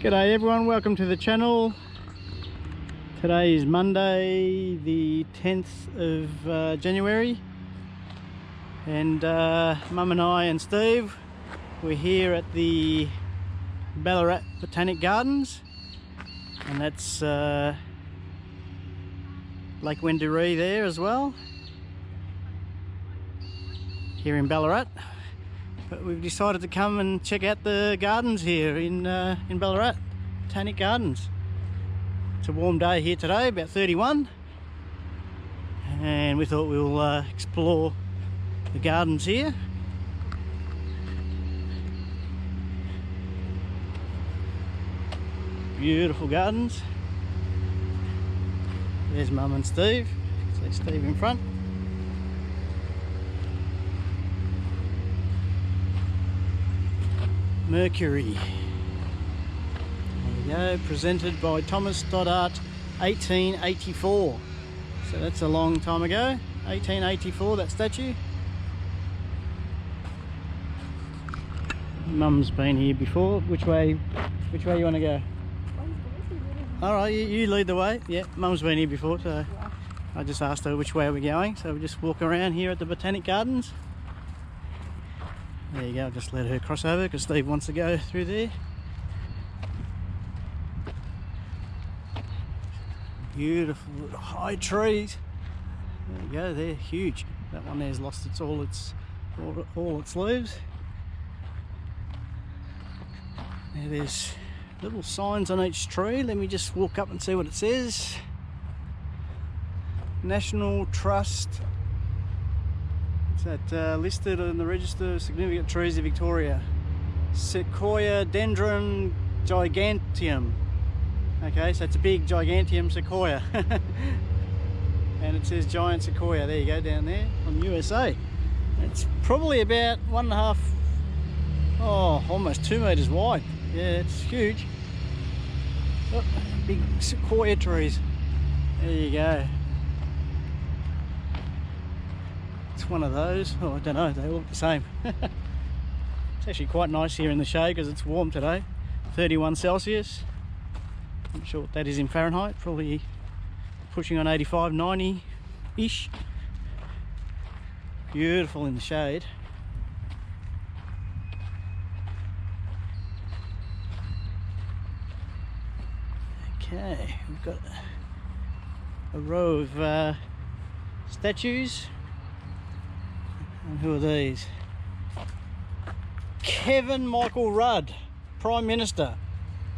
G'day everyone, welcome to the channel. Today is Monday the 10th of January and Mum and I and Steve, we're here at the Ballarat Botanical Gardens, and that's Lake Wendouree there as well, here in Ballarat. But we've decided to come and check out the gardens here in Ballarat Botanical Gardens. It's a warm day here today, about 31, and we thought we'll explore the gardens here. Beautiful gardens. There's Mum and Steve. See Steve in front. Mercury. There we go, presented by Thomas Stoddart, 1884. So that's a long time ago, 1884, that statue. Mum's been here before. Which way you want to go? Alright, you lead the way. Yeah, Mum's been here before, so I just asked her which way are we going. So we just walk around here at the Botanic Gardens. There you go, I'll just let her cross over because Steve wants to go through there. Beautiful high trees. There you go, they're huge. That one there's lost all its leaves. Now there's little signs on each tree. Let me just walk up and see what it says. National Trust. That listed in the Register of Significant Trees of Victoria. Sequoia dendron giganteum. Okay, so it's a big giganteum sequoia. And it says giant sequoia. There you go, down there from USA. It's probably about 1.5, almost 2 meters wide. Yeah, it's huge. Oh, big sequoia trees. There you go. One of those. I don't know, they all look the same. It's actually quite nice here in the shade because it's warm today, 31 Celsius. I'm not sure what that is in Fahrenheit, probably pushing on 85, 90 ish. Beautiful in the shade. Okay, we've got a row of statues. And who are these? Kevin Michael Rudd, Prime Minister,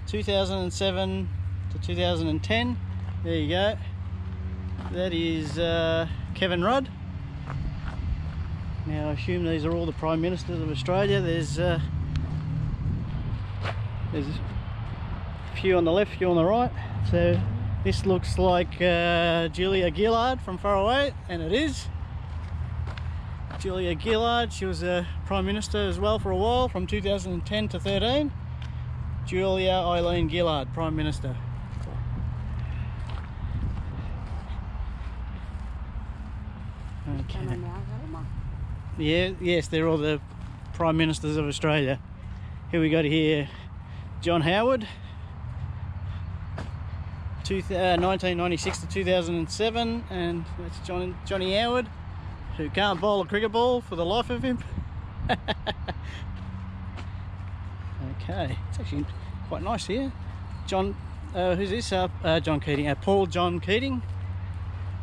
2007 to 2010. There you go. That is Kevin Rudd. Now I assume these are all the Prime Ministers of Australia. There's a few on the left, few on the right. So this looks like Julia Gillard from far away, and it is. Julia Gillard, she was a Prime Minister as well for a while, from 2010 to 13. Julia Eileen Gillard, Prime Minister. Okay. Yeah, yes, they're all the Prime Ministers of Australia. Here we got here John Howard, 1996 to 2007, and that's Johnny Howard, who can't bowl a cricket ball for the life of him. Okay, it's actually quite nice here. John, who's this? John Keating, Paul John Keating.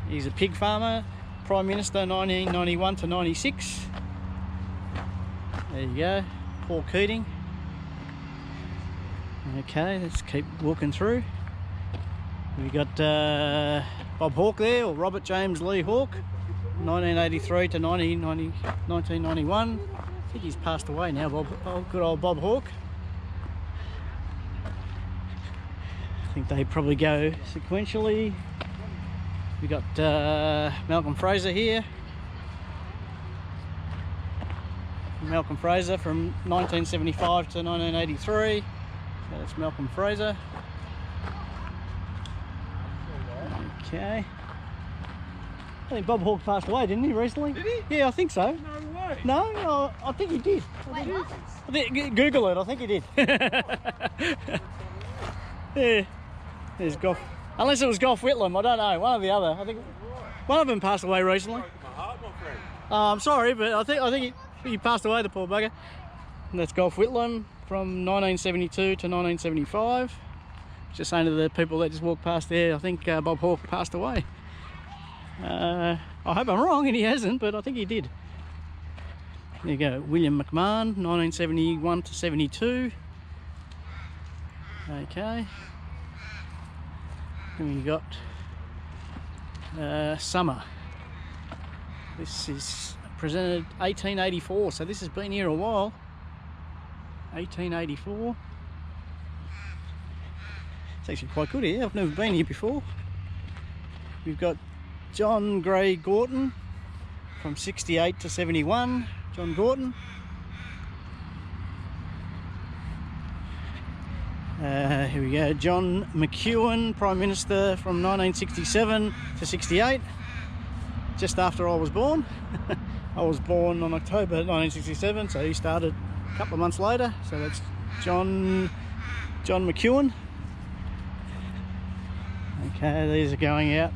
He's a pig farmer, Prime Minister 1991 to 96. There you go, Paul Keating. Okay, let's keep walking through. We got Bob Hawke there, or Robert James Lee Hawke, 1983 to 1991. I think he's passed away now, good old Bob Hawke. I think they probably go sequentially. We got Malcolm Fraser here. Malcolm Fraser from 1975 to 1983. So that's Malcolm Fraser. Okay. I think Bob Hawke passed away, didn't he, recently? Did he? Yeah, I think so. No way. No, I think he did. Google it, I think he did. Yeah, there's Gough. Unless it was Gough Whitlam, I don't know. One or the other. I think one of them passed away recently. I'm sorry, but I think he passed away, the poor bugger. And that's Gough Whitlam from 1972 to 1975. Just saying to the people that just walked past there, I think Bob Hawke passed away. I hope I'm wrong, and he hasn't, but I think he did. There you go, William McMahon, 1971 to 72. Okay. Then we got Summer. This is presented 1884, so this has been here a while. 1884. It's actually quite good here. I've never been here before. We've got John Gray Gorton from 68 to 71. John Gorton. Here we go. John McEwen, Prime Minister from 1967 to 68. Just after I was born. I was born on October 1967, so he started a couple of months later. So that's John McEwen. Okay, these are going out.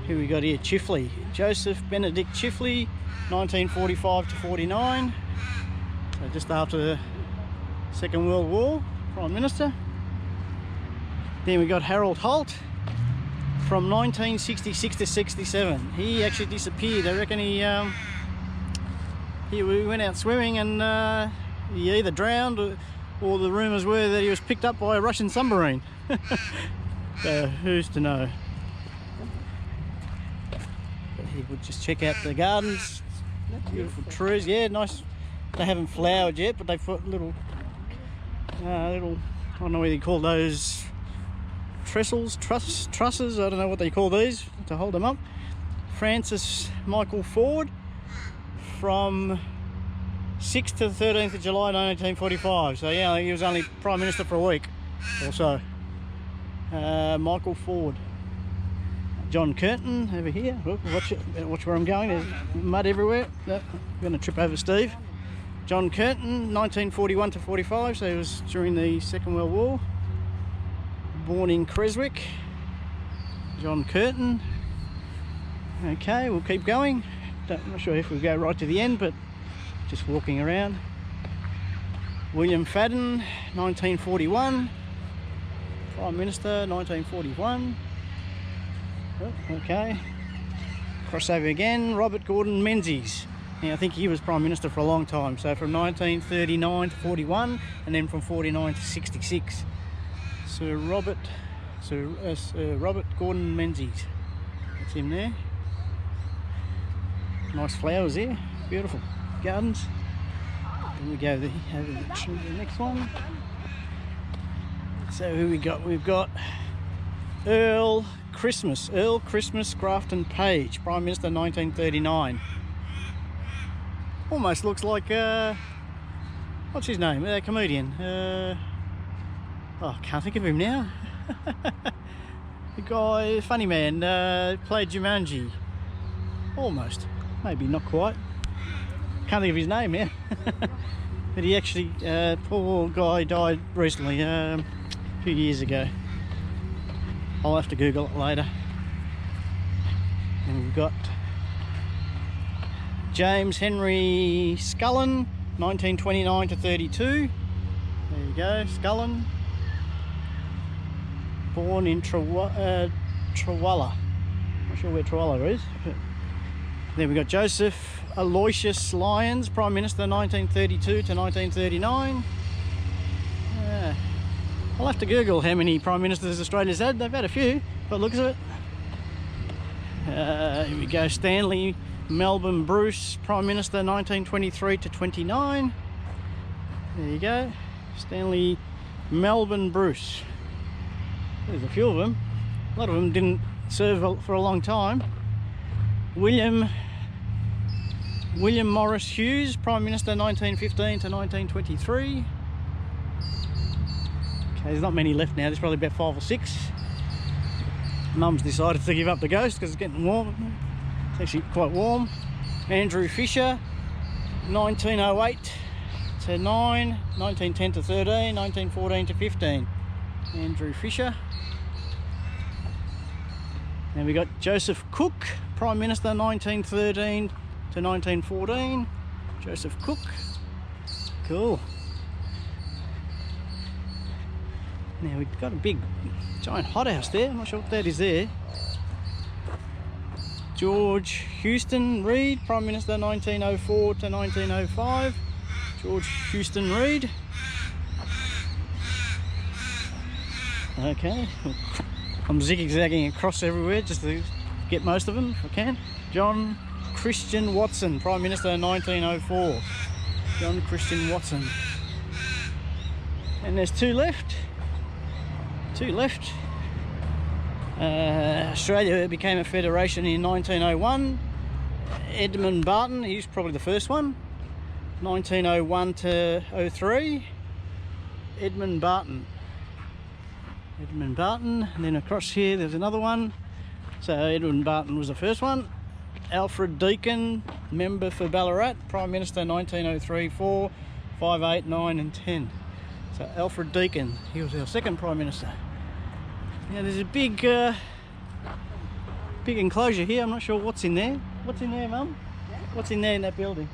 Who we got here? Chifley. Joseph Benedict Chifley, 1945 to 49. So just after the Second World War, Prime Minister. Then we got Harold Holt from 1966 to 67. He actually disappeared. I reckon he went out swimming and he either drowned or the rumours were that he was picked up by a Russian submarine. So who's to know? But he would just check out the gardens. Beautiful trees, yeah, nice. They haven't flowered yet, but they've put little, I don't know what you call those, trusses, I don't know what they call these, to hold them up. Francis Michael Ford from 6th to the 13th of July 1945. So yeah, he was only Prime Minister for a week or so. Michael Ford. John Curtin over here. Watch where I'm going, there's mud everywhere. No, I'm going to trip over Steve. John Curtin, 1941 to 45, so he was during the Second World War. Born in Creswick. John Curtin. Okay, we'll keep going. I'm not sure if we go right to the end, but just walking around. William Fadden, 1941. Prime Minister, 1941. Oh, okay. Cross over again. Robert Gordon Menzies. Now, I think he was Prime Minister for a long time, so from 1939 to 41, and then from 49 to 66. Sir Robert Gordon Menzies. That's him there. Nice flowers here, beautiful gardens. Then we go over the next one. So who we got? We've got Earl Christmas Grafton Page, Prime Minister 1939. Almost looks like what's his name? Comedian. Oh, I can't think of him now. The guy, funny man, played Jumanji. Almost, maybe not quite. Can't think of his name now. But he actually, poor guy, died recently, a few years ago. I'll have to Google it later. And we've got James Henry Scullin, 1929 to 32. There you go, Scullin. Born in Trawalla. Not sure where Trawalla is. But then we got Joseph Aloysius Lyons, Prime Minister 1932 to 1939. I'll have to Google how many Prime Ministers Australia's had. They've had a few, by the looks of it. Here we go, Stanley Melbourne Bruce, Prime Minister 1923 to 29. There you go, Stanley Melbourne Bruce. There's a few of them. A lot of them didn't serve for a long time. William Morris Hughes, Prime Minister 1915 to 1923. Okay, there's not many left now, there's probably about 5 or 6. Mum's decided to give up the ghost because it's getting warm. It's actually quite warm. Andrew Fisher, 1908 to 9, 1910 to 13, 1914 to 15. Andrew Fisher. And we got Joseph Cook, Prime Minister 1913 to 1914. Joseph Cook. Cool. Now we've got a big giant hothouse there. I'm not sure what that is there. George Houston Reed, Prime Minister 1904 to 1905. George Houston Reed. Okay, I'm zigzagging across everywhere just to get most of them if I can. John Christian Watson, Prime Minister 1904. John Christian Watson. And there's two left. Two left. Australia became a federation in 1901. Edmund Barton, he's probably the first one. 1901 to 03. Edmund Barton. Edmund Barton, and then across here there's another one. So Edmund Barton was the first one. Alfred Deakin, member for Ballarat, Prime Minister 1903, 4, 5, 8, 9 and 10. So Alfred Deakin, he was our second Prime Minister. Now there's a big big enclosure here. I'm not sure what's in there. What's in there, Mum? What's in there in that building?